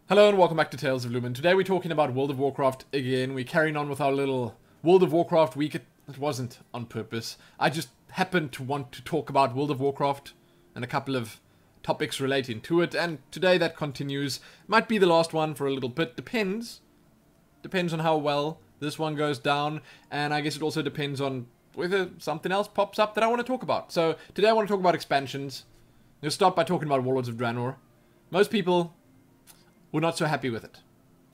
Hello and welcome back to Tales of Lumin. Today we're talking about World of Warcraft again. We're carrying on with our little World of Warcraft week. It wasn't on purpose. I just happened to want to talk about World of Warcraft and a couple of topics relating to it. And today that continues. Might be the last one for a little bit. Depends. Depends on how well this one goes down. And I guess it also depends on whether something else pops up that I want to talk about. So today I want to talk about expansions. We'll start by talking about Warlords of Draenor. Most people were not so happy with it.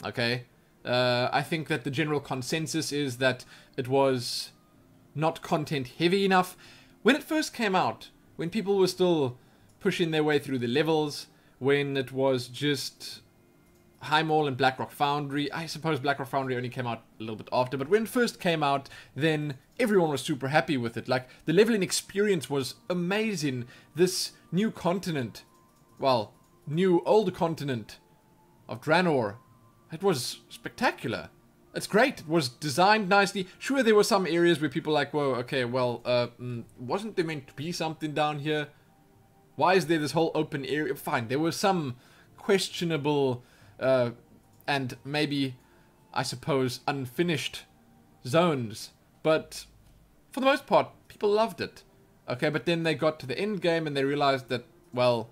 Okay? I think that the general consensus is that it was not content heavy enough. When it first came out, when people were still pushing their way through the levels, when it was just High Mall and Blackrock Foundry, I suppose Blackrock Foundry only came out a little bit after, but when it first came out, then everyone was super happy with it. Like, the leveling experience was amazing. This new continent, well, new old continent of Draenor, it was spectacular. It's great. It was designed nicely. Sure, there were some areas where people were like, whoa, okay, well, wasn't there meant to be something down here? Why is there this whole open area? Fine, there were some questionable and maybe, I suppose, unfinished zones, but for the most part, people loved it. Okay, but then they got to the end game and they realized that, well,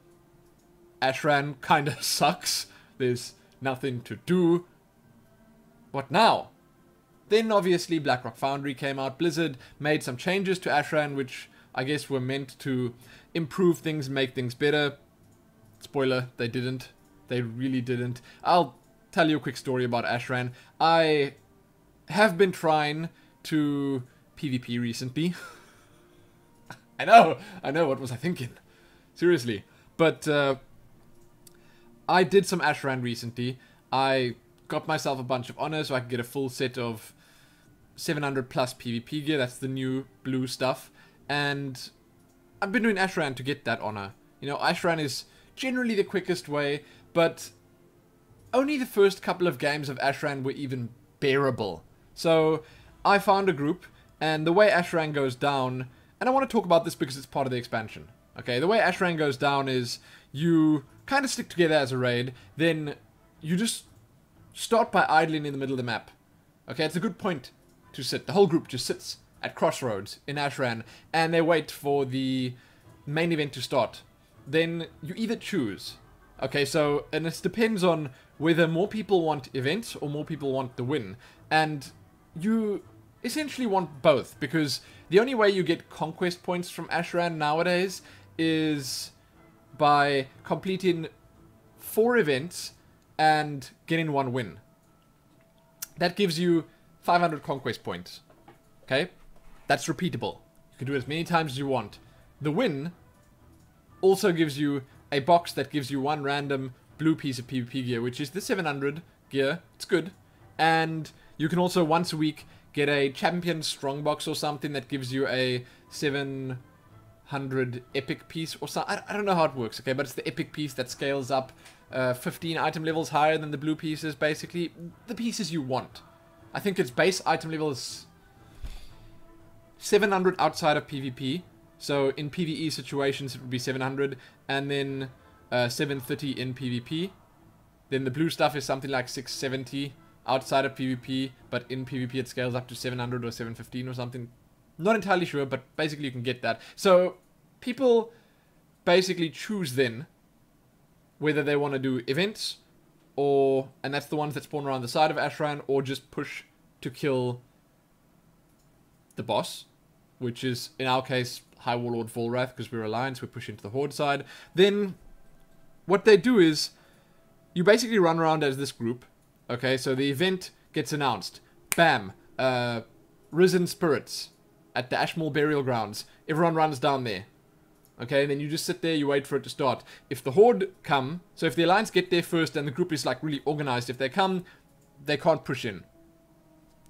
Ashran kinda sucks. There's nothing to do. What now? Then obviously Blackrock Foundry came out. Blizzard made some changes to Ashran, which I guess were meant to improve things, make things better. Spoiler, they didn't. They really didn't. I'll tell you a quick story about Ashran. I have been trying to PvP recently. I know, what was I thinking? Seriously. But, I did some Ashran recently. I got myself a bunch of honors so I could get a full set of 700 plus PvP gear. That's the new blue stuff. And I've been doing Ashran to get that honor. You know, Ashran is generally the quickest way, but only the first couple of games of Ashran were even bearable. So I found a group, and the way Ashran goes down, and I want to talk about this because it's part of the expansion. Okay, the way Ashran goes down is you kind of stick together as a raid, then you just start by idling in the middle of the map. Okay, it's a good point to sit. The whole group just sits at crossroads in Ashran, and they wait for the main event to start. Then you either choose. Okay, so, and it depends on whether more people want events or more people want the win. And you essentially want both, because the only way you get conquest points from Ashran nowadays is by completing 4 events and getting 1 win. That gives you 500 conquest points. Okay? That's repeatable. You can do it as many times as you want. The win also gives you a box that gives you 1 random blue piece of PvP gear, which is the 700 gear. It's good. And you can also once a week get a champion strong box or something that gives you a 700 epic piece or something. I don't know how it works, okay, but it's the epic piece that scales up 15 item levels higher than the blue pieces, basically. The pieces you want. I think its base item level is 700 outside of PvP. So in PvE situations it would be 700, and then 730 in PvP. Then the blue stuff is something like 670 outside of PvP, but in PvP it scales up to 700 or 715 or something. Not entirely sure, but basically you can get that. So people basically choose then whether they want to do events, or, and that's the ones that spawn around the side of Ashran, or just push to kill the boss, which is, in our case, High Warlord Volrath, because we're Alliance, we're pushing to the Horde side. Then what they do is you basically run around as this group. Okay, so the event gets announced. Bam! Risen Spirits at the Ashmore Burial Grounds. Everyone runs down there. Okay, and then you just sit there, you wait for it to start. If the Horde come, so if the Alliance get there first and the group is like really organized, if they come, they can't push in.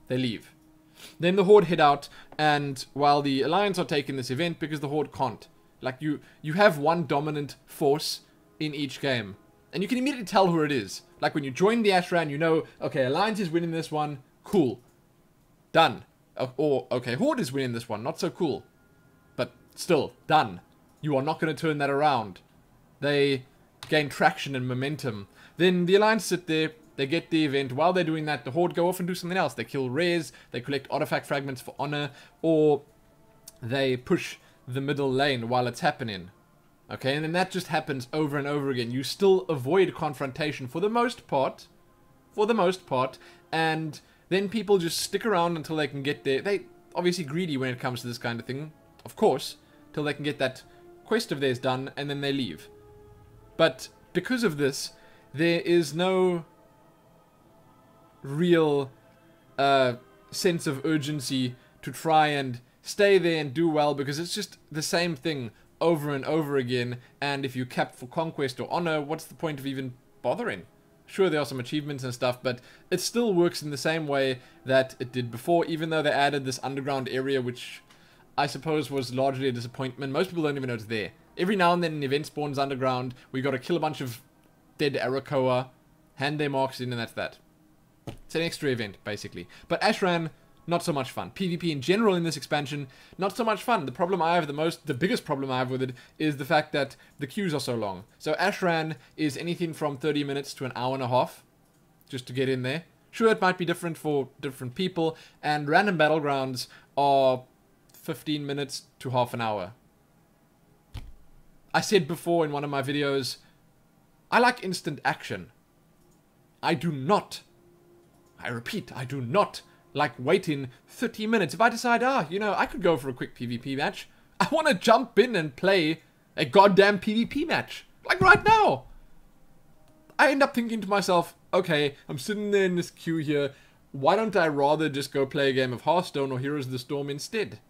They leave. Then the Horde head out, and while the Alliance are taking this event, because the Horde can't. Like, you have one dominant force in each game. And you can immediately tell who it is. Like, when you join the Ashran, you know, okay, Alliance is winning this one, cool. Done. Or, okay, Horde is winning this one, not so cool. But still, done. You are not going to turn that around. They gain traction and momentum. Then the Alliance sit there, they get the event. While they're doing that, the Horde go off and do something else. They kill rares, they collect artifact fragments for honor, or they push the middle lane while it's happening. Okay, and then that just happens over and over again. You still avoid confrontation for the most part. And then people just stick around until they can get there. They obviously greedy when it comes to this kind of thing, of course, till they can get that quest of theirs done, and then they leave. But because of this, there is no real sense of urgency to try and stay there and do well, because it's just the same thing over and over again. And if you cap for conquest or honor, what's the point of even bothering? Sure, there are some achievements and stuff, but it still works in the same way that it did before, even though they added this underground area, which I suppose was largely a disappointment. Most people don't even know it's there. Every now and then an event spawns underground, we gotta kill a bunch of dead Arakoa, hand their marks in, and that's that. It's an extra event, basically. But Ashran, not so much fun. PvP in general in this expansion, not so much fun. The problem I have the biggest problem I have with it is the fact that the queues are so long. So Ashran is anything from 30 minutes to an hour and a half, just to get in there. Sure, it might be different for different people, and random battlegrounds are 15 minutes to half an hour. I said before in one of my videos, I like instant action. I repeat, I do not like waiting 30 minutes. If I decide, you know, I could go for a quick PvP match, I want to jump in and play a goddamn PvP match. Like right now. I end up thinking to myself, okay, I'm sitting there in this queue here, why don't I rather just go play a game of Hearthstone or Heroes of the Storm instead?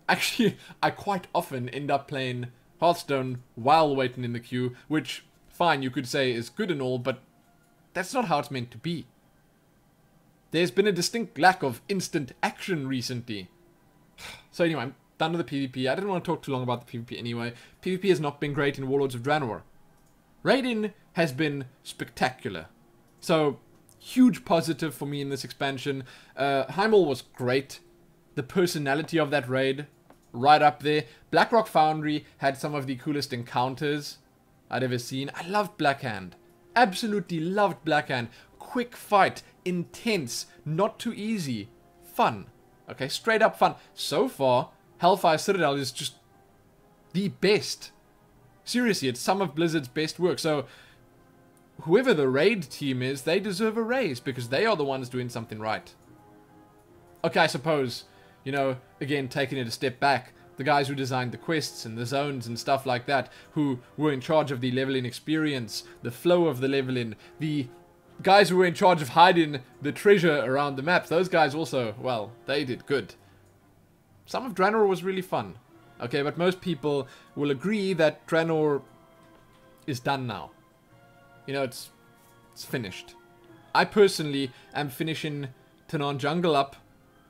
Actually, I quite often end up playing Hearthstone while waiting in the queue, which, fine, you could say is good and all, but that's not how it's meant to be. There's been a distinct lack of instant action recently. So anyway, I'm done with the PvP. I didn't want to talk too long about the PvP anyway. PvP has not been great in Warlords of Draenor. Raiding has been spectacular. So, huge positive for me in this expansion. Heimel was great. The personality of that raid, right up there. Blackrock Foundry had some of the coolest encounters I'd ever seen. I loved Blackhand. Absolutely loved Blackhand. Quick fight, intense, not too easy, fun. Okay, straight up fun. So far, Hellfire Citadel is just the best. Seriously, it's some of Blizzard's best work. So, whoever the raid team is, they deserve a raise because they are the ones doing something right. Okay, I suppose, you know, again, taking it a step back, the guys who designed the quests and the zones and stuff like that, who were in charge of the leveling experience, the flow of the leveling, the guys who were in charge of hiding the treasure around the maps, those guys also, well, they did good. Some of Draenor was really fun. Okay, but most people will agree that Draenor is done now. You know, it's finished. I personally am finishing Tanan Jungle up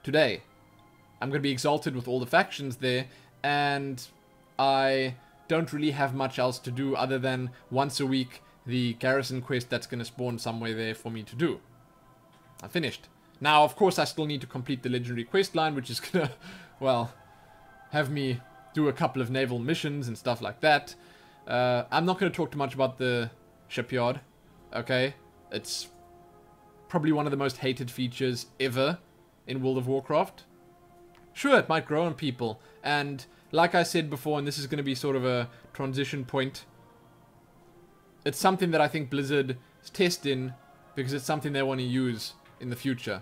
today. I'm going to be exalted with all the factions there, and I don't really have much else to do other than once a week the garrison quest that's going to spawn somewhere there for me to do. I'm finished. Now, of course, I still need to complete the legendary quest line, which is going to, well, have me do a couple of naval missions and stuff like that. I'm not going to talk too much about the shipyard, okay? It's probably one of the most hated features ever in World of Warcraft. Sure, it might grow on people, and like I said before, and this is going to be sort of a transition point, it's something that I think Blizzard is testing because it's something they want to use in the future.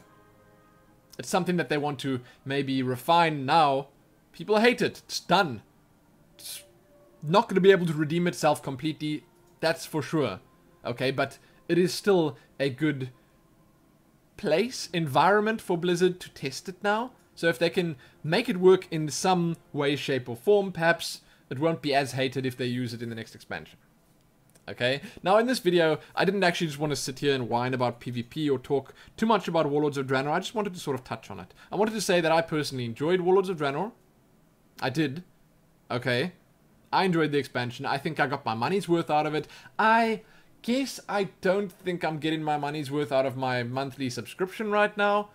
It's something that they want to maybe refine now. People hate it. It's done. It's not going to be able to redeem itself completely, that's for sure. Okay, but it is still a good place, environment for Blizzard to test it now. So if they can make it work in some way, shape or form, perhaps it won't be as hated if they use it in the next expansion. Okay, now in this video, I didn't actually just want to sit here and whine about PvP or talk too much about Warlords of Draenor. I just wanted to sort of touch on it. I wanted to say that I personally enjoyed Warlords of Draenor. I did. Okay. I enjoyed the expansion. I think I got my money's worth out of it. I guess I don't think I'm getting my money's worth out of my monthly subscription right now.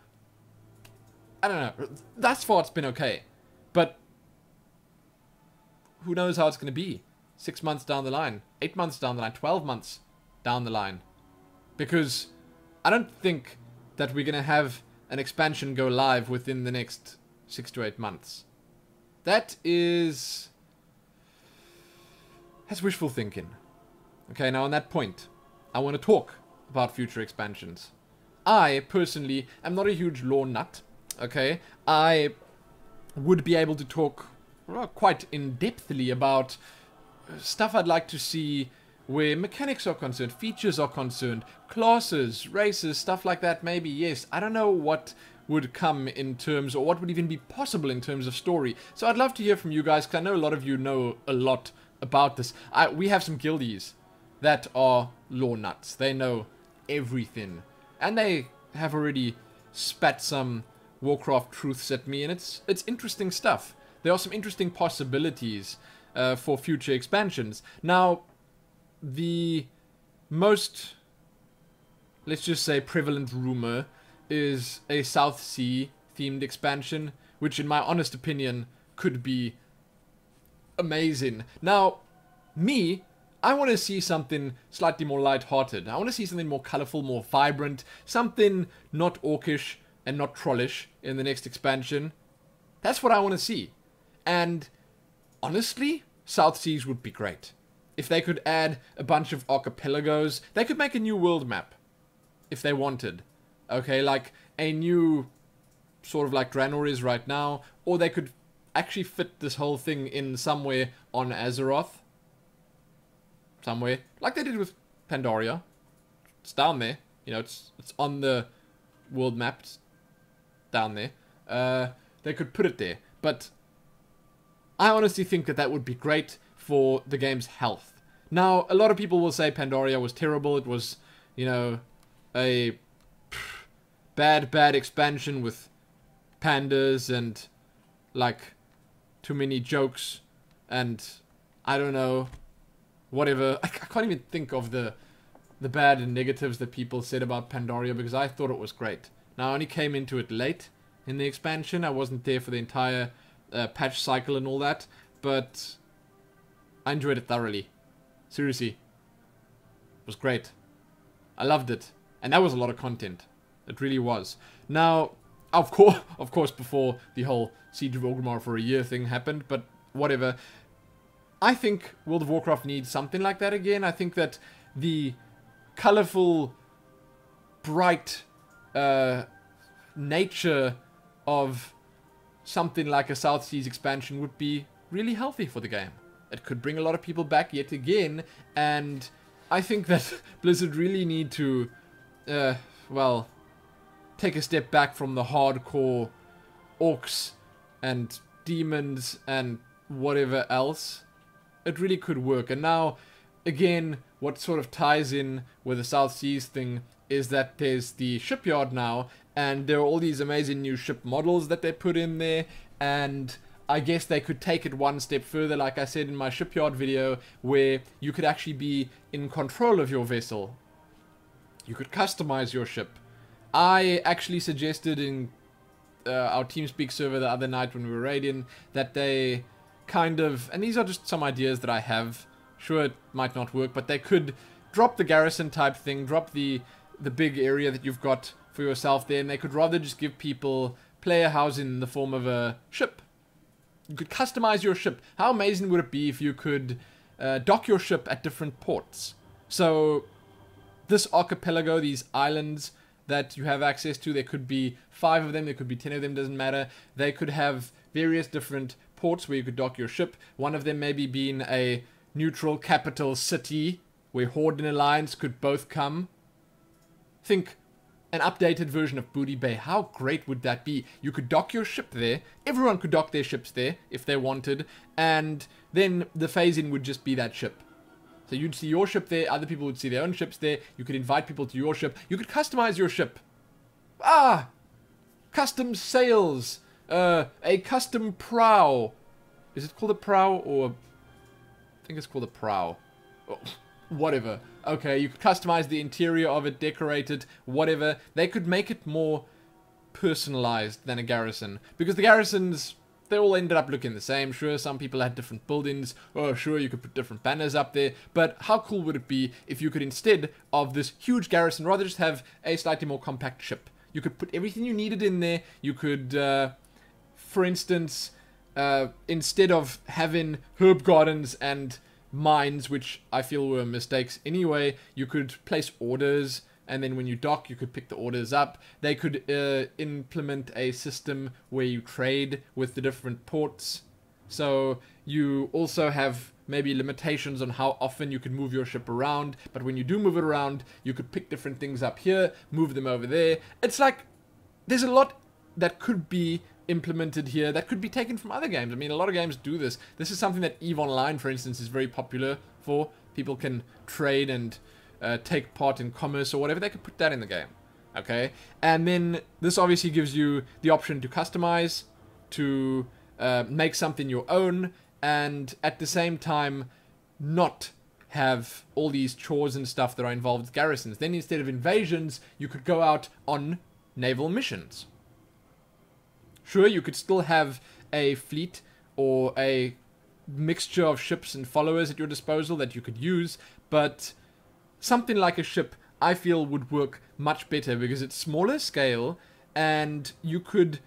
I don't know. Thus far it's been okay. But who knows how it's going to be. 6 months down the line, 8 months down the line, 12 months down the line. Because I don't think that we're going to have an expansion go live within the next 6 to 8 months. That's wishful thinking. Okay, now on that point, I want to talk about future expansions. I, personally, am not a huge lore nut. Okay, I would be able to talk quite in-depthly about stuff I'd like to see where mechanics are concerned, features are concerned, classes, races, stuff like that, maybe, yes. I don't know what would come in terms, or what would even be possible in terms of story. So I'd love to hear from you guys, because I know a lot of you know a lot about this. We have some guildies that are lore nuts. They know everything. And they have already spat some Warcraft truths at me, and it's interesting stuff. There are some interesting possibilities for future expansions. Now, the most, let's just say, prevalent rumor is a South Sea themed expansion, which in my honest opinion could be amazing. Now, I want to see something slightly more light-hearted. I want to see something more colorful, more vibrant, something not orcish and not trollish in the next expansion. That's what I want to see. And honestly, South Seas would be great. If they could add a bunch of archipelagos, they could make a new world map if they wanted. Okay, like a new sort of like Draenor is right now, or they could actually fit this whole thing in somewhere on Azeroth. Somewhere, like they did with Pandaria. It's down there, you know, it's on the world map. It's down there. They could put it there, but I honestly think that would be great for the game's health. Now, a lot of people will say Pandaria was terrible. It was, you know, a bad expansion with pandas and like too many jokes and I don't know, whatever. I can't even think of the bad and negatives that people said about Pandaria because I thought it was great. Now, I only came into it late in the expansion. I wasn't there for the entire patch cycle and all that, but I enjoyed it thoroughly. Seriously. It was great. I loved it. And that was a lot of content. It really was. Now, of course, before the whole Siege of Orgrimmar for a year thing happened, but whatever. I think World of Warcraft needs something like that again. I think that the colorful, bright nature of something like a South Seas expansion would be really healthy for the game. It could bring a lot of people back yet again, and I think that Blizzard really need to, well, take a step back from the hardcore orcs and demons and whatever else. It really could work. And now, again, what sort of ties in with the South Seas thing is that there's the shipyard now, and there are all these amazing new ship models that they put in there, and I guess they could take it one step further, like I said in my shipyard video, where you could actually be in control of your vessel. You could customize your ship. I actually suggested in our TeamSpeak server the other night when we were raiding that they kind of, and these are just some ideas that I have, sure it might not work, but they could drop the garrison type thing, drop the big area that you've got for yourself there, and they could rather just give people player housing in the form of a ship. You could customize your ship. How amazing would it be if you could dock your ship at different ports? So this archipelago, these islands that you have access to, there could be 5 of them, there could be 10 of them, doesn't matter. They could have various different ports where you could dock your ship. One of them maybe being a neutral capital city where Horde and Alliance could both come. Think an updated version of Booty Bay. How great would that be? You could dock your ship there. Everyone could dock their ships there if they wanted. And then the phase-in would just be that ship. So you'd see your ship there. Other people would see their own ships there. You could invite people to your ship. You could customize your ship. Ah! Custom sails. A custom prow. Is it called a prow or... I think it's called a prow. Oh, whatever. Okay, you could customize the interior of it, decorate it, whatever. They could make it more personalized than a garrison. Because the garrisons, they all ended up looking the same. Sure, some people had different buildings. Oh, sure, you could put different banners up there. But how cool would it be if you could, instead of this huge garrison, rather just have a slightly more compact ship? You could put everything you needed in there. You could, for instance, instead of having herb gardens and mines, which I feel were mistakes anyway, you could place orders, and then when you dock, you could pick the orders up. They could implement a system where you trade with the different ports. So you also have maybe limitations on how often you can move your ship around, but when you do move it around, you could pick different things up here, move them over there. It's like, there's a lot that could be implemented here that could be taken from other games. I mean, a lot of games do this. This is something that EVE Online, for instance, is very popular for. People can trade and take part in commerce or whatever. They could put that in the game. Okay? And then this obviously gives you the option to customize, to make something your own, and at the same time not have all these chores and stuff that are involved with garrisons. Then instead of invasions, you could go out on naval missions. Sure, you could still have a fleet or a mixture of ships and followers at your disposal that you could use, but something like a ship, I feel, would work much better because it's smaller scale and you could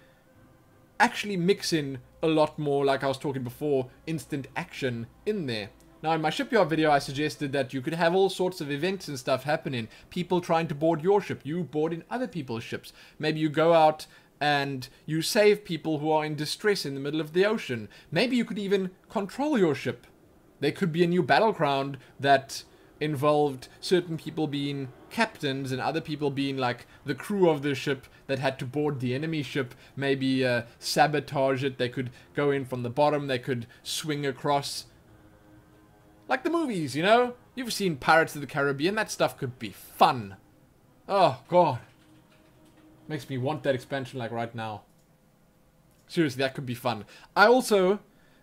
actually mix in a lot more, like I was talking before, instant action in there. Now, in my shipyard video, I suggested that you could have all sorts of events and stuff happening. People trying to board your ship, you boarding other people's ships. Maybe you go out and you save people who are in distress in the middle of the ocean. Maybe you could even control your ship. There could be a new battleground that involved certain people being captains and other people being like the crew of the ship that had to board the enemy ship, maybe sabotage it. They could go in from the bottom, they could swing across. Like the movies, you know? You've seen Pirates of the Caribbean, that stuff could be fun. Oh, God. Makes me want that expansion like right now. Seriously, that could be fun. I also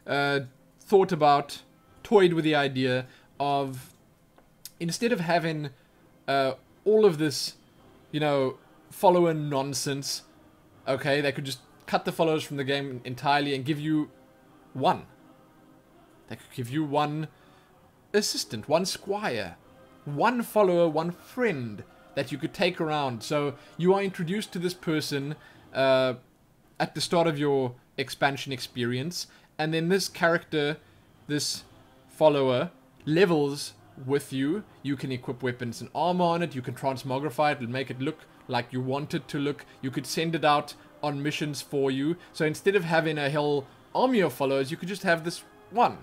toyed with the idea of, instead of having all of this, you know, follower nonsense, okay, they could just cut the followers from the game entirely and give you one. They could give you one assistant, one squire, one follower, one friend that you could take around. So you are introduced to this person at the start of your expansion experience, and then this character, this follower, levels with you. You can equip weapons and armor on it, you can transmogrify it and make it look like you want it to look. You could send it out on missions for you. So instead of having a whole army of followers, you could just have this one.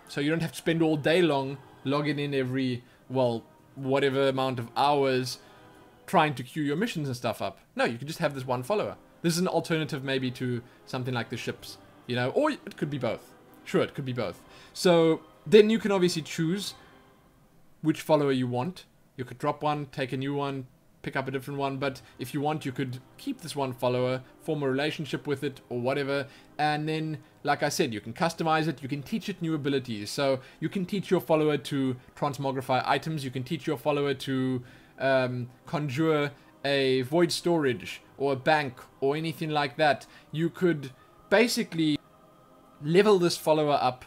So you don't have to spend all day long logging in every, well, whatever amount of hours trying to queue your missions and stuff up. No, you can just have this one follower. This is an alternative maybe to something like the ships, you know, or it could be both. Sure, it could be both. So then you can obviously choose which follower you want. You could drop one, take a new one, pick up a different one, but if you want, you could keep this one follower, form a relationship with it or whatever, and then, like I said, you can customize it, you can teach it new abilities. So you can teach your follower to transmogrify items, you can teach your follower to conjure a void storage or a bank or anything like that. You could basically level this follower up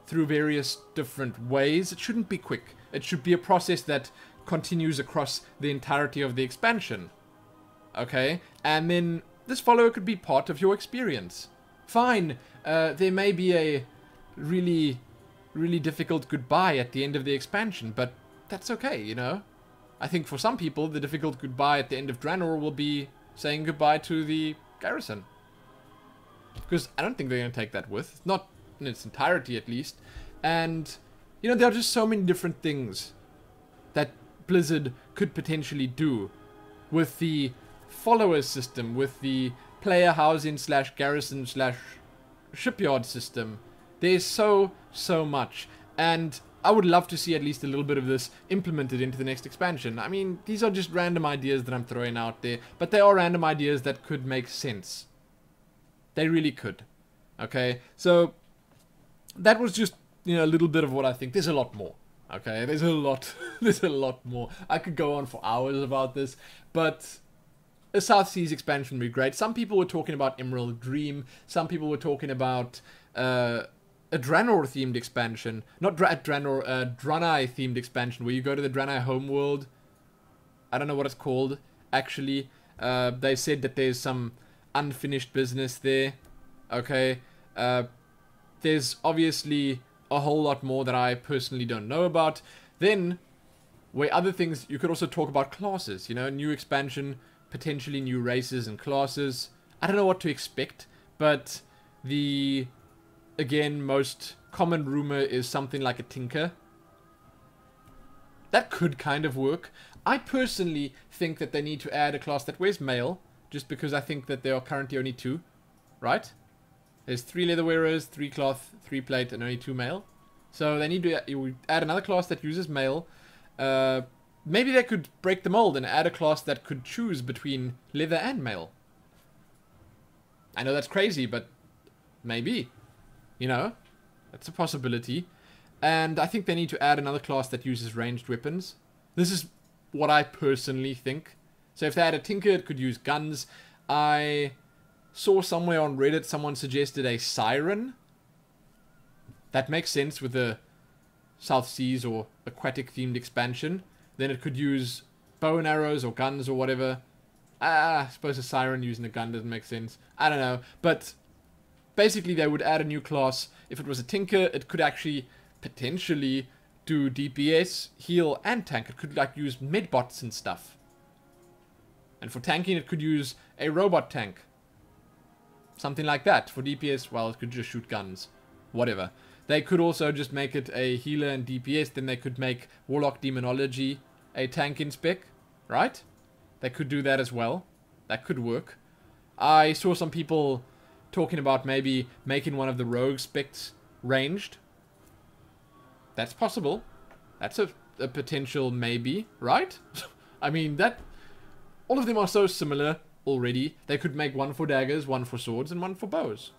through various different ways. It shouldn't be quick. It should be a process that continues across the entirety of the expansion. Okay? And then this follower could be part of your experience. Fine, there may be a really, really difficult goodbye at the end of the expansion, but that's okay, you know? I think for some people, the difficult goodbye at the end of Draenor will be saying goodbye to the garrison. Because I don't think they're going to take that with. Not in its entirety, at least. And, you know, there are just so many different things that Blizzard could potentially do with the follower system, with the player housing slash garrison slash shipyard system. There's so much. And I would love to see at least a little bit of this implemented into the next expansion. I mean, these are just random ideas that I'm throwing out there, but they are random ideas that could make sense. They really could. Okay, so that was just, you know, a little bit of what I think. There's a lot more. Okay, there's a lot more. I could go on for hours about this, but a South Seas expansion would be great. Some people were talking about Emerald Dream. Some people were talking about a Draenor-themed expansion. Not Draenor, Draenei-themed expansion, where you go to the Draenei homeworld. I don't know what it's called, actually. They said that there's some unfinished business there. Okay. There's obviously a whole lot more that I personally don't know about. Then, where other things, you could also talk about classes. You know, new expansion, potentially new races and classes. I don't know what to expect, but the, again, most common rumor is something like a Tinker. That could kind of work. I personally think that they need to add a class that wears mail, just because I think that there are currently only 2, right? There's 3 leather wearers, 3 cloth, 3 plate, and only 2 mail. So they need to add another class that uses mail. Maybe they could break the mold and add a class that could choose between leather and mail. I know that's crazy, but maybe. You know, that's a possibility. And I think they need to add another class that uses ranged weapons. This is what I personally think. So if they had a Tinker, it could use guns. I saw somewhere on Reddit someone suggested a Siren. That makes sense with the South Seas or aquatic themed expansion. Then it could use bow and arrows or guns or whatever. I suppose a Siren using a gun doesn't make sense. I don't know. But basically they would add a new class. If it was a Tinker, it could actually potentially do DPS, heal, and tank. It could like use medbots and stuff. And for tanking, it could use a robot tank. Something like that. For DPS, well, it could just shoot guns. Whatever. They could also just make it a healer and DPS. Then they could make Warlock Demonology a tank in spec. Right? They could do that as well. That could work. I saw some people talking about maybe making one of the rogue specs ranged. That's possible. That's a potential maybe, right? I mean, that... all of them are so similar already. They could make one for daggers, one for swords, and one for bows.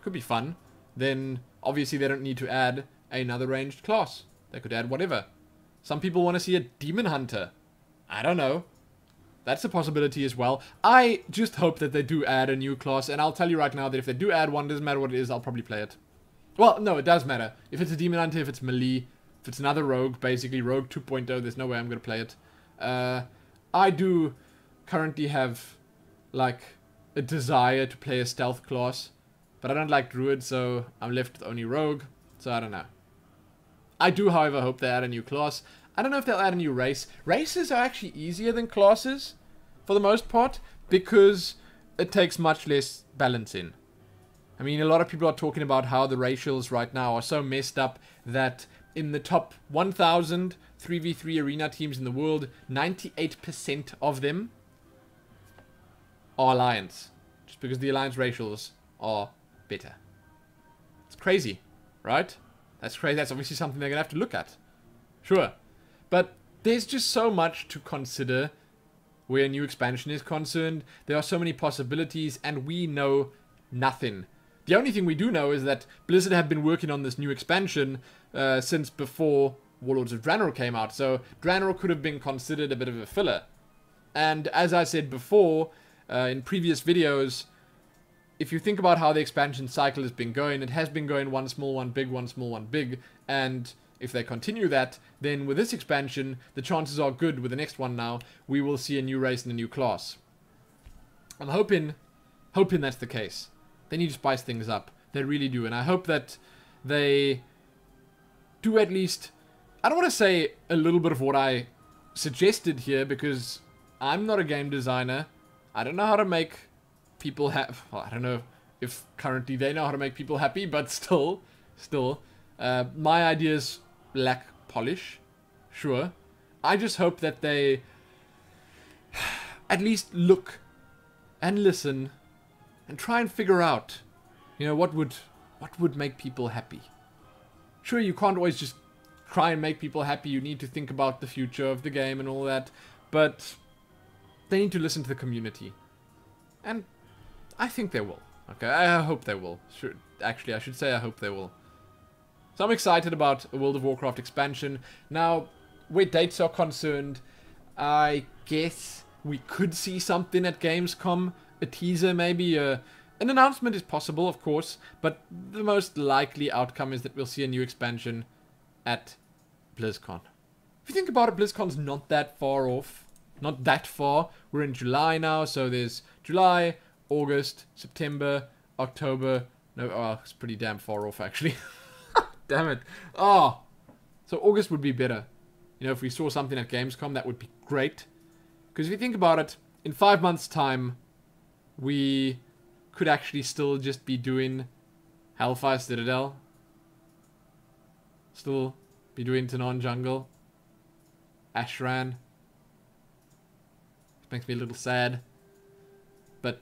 Could be fun. Then, obviously, they don't need to add another ranged class. They could add whatever. Some people want to see a demon hunter. I don't know. That's a possibility as well. I just hope that they do add a new class, and I'll tell you right now that if they do add one, doesn't matter what it is, I'll probably play it. Well, no, it does matter. If it's a demon hunter, if it's melee, if it's another rogue, basically rogue 2.0, there's no way I'm going to play it. I do currently have, like, a desire to play a stealth class, but I don't like druid, so I'm left with only rogue, so I don't know. I do, however, hope they add a new class. I don't know if they'll add a new race. Races are actually easier than classes, for the most part, because it takes much less balancing. I mean, a lot of people are talking about how the racials right now are so messed up that in the top 1,000 3v3 arena teams in the world, 98% of them are Alliance. Just because the Alliance racials are better. It's crazy, right? That's crazy. That's obviously something they're going to have to look at. Sure. But there's just so much to consider where a new expansion is concerned. There are so many possibilities, and we know nothing. The only thing we do know is that Blizzard have been working on this new expansion since before Warlords of Draenor came out. So Draenor could have been considered a bit of a filler. And as I said before in previous videos, if you think about how the expansion cycle has been going, it has been going one small, one big, one small, one big. And if they continue that, then with this expansion, the chances are good with the next one now, we will see a new race and a new class. I'm hoping that's the case. They need to spice things up. They really do. And I hope that they do at least... I don't want to say a little bit of what I suggested here, because I'm not a game designer. I don't know how to make people happy. Well, I don't know if currently they know how to make people happy, but still, my ideas lack polish. Sure. I just hope that they at least look and listen and try and figure out, you know, what would make people happy. Sure, you can't always just try and make people happy. You need to think about the future of the game and all that. But they need to listen to the community. And I think they will. Okay, I hope they will. Actually, I should say I hope they will. So I'm excited about a World of Warcraft expansion. Now, where dates are concerned, I guess we could see something at Gamescom. A teaser, maybe. An announcement is possible, of course. But the most likely outcome is that we'll see a new expansion at BlizzCon. If you think about it, BlizzCon's not that far off. Not that far. We're in July now, so there's July, August, September, October. No, oh, it's pretty damn far off, actually. Damn it. Oh, so August would be better. You know, if we saw something at Gamescom, that would be great. Because if you think about it, in 5 months' time, we could actually still just be doing Hellfire Citadel. Still be doing Tanon Jungle. Ashran. It makes me a little sad. But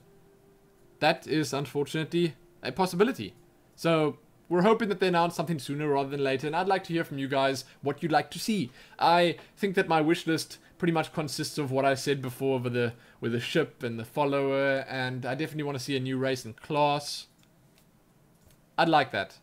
that is unfortunately a possibility. So we're hoping that they announce something sooner rather than later, and I'd like to hear from you guys what you'd like to see. I think that my wish list pretty much consists of what I said before with the ship and the follower, and I definitely want to see a new race and class. I'd like that.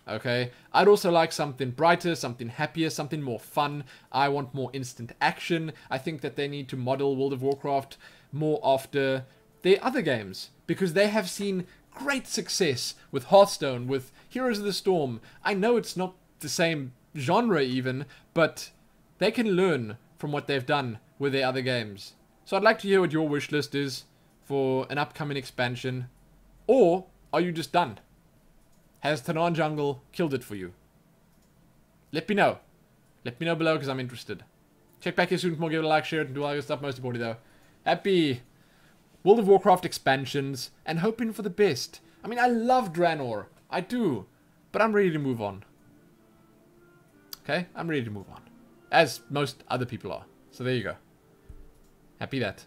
Okay, I'd also like something brighter, something happier, something more fun. I want more instant action. I think that they need to model World of Warcraft more after their other games, because they have seen great success with Hearthstone, with Heroes of the Storm. I know it's not the same genre even, but they can learn from what they've done with their other games. So I'd like to hear what your wish list is for an upcoming expansion. Or are you just done? Has Tanon Jungle killed it for you? Let me know. Let me know below because I'm interested. Check back here soon for more. Give it a like, share it, and do all that stuff. Most importantly though, happy World of Warcraft expansions and hoping for the best. I mean, I love Draenor. I do. But I'm ready to move on. Okay? I'm ready to move on. As most other people are. So there you go. Happy that.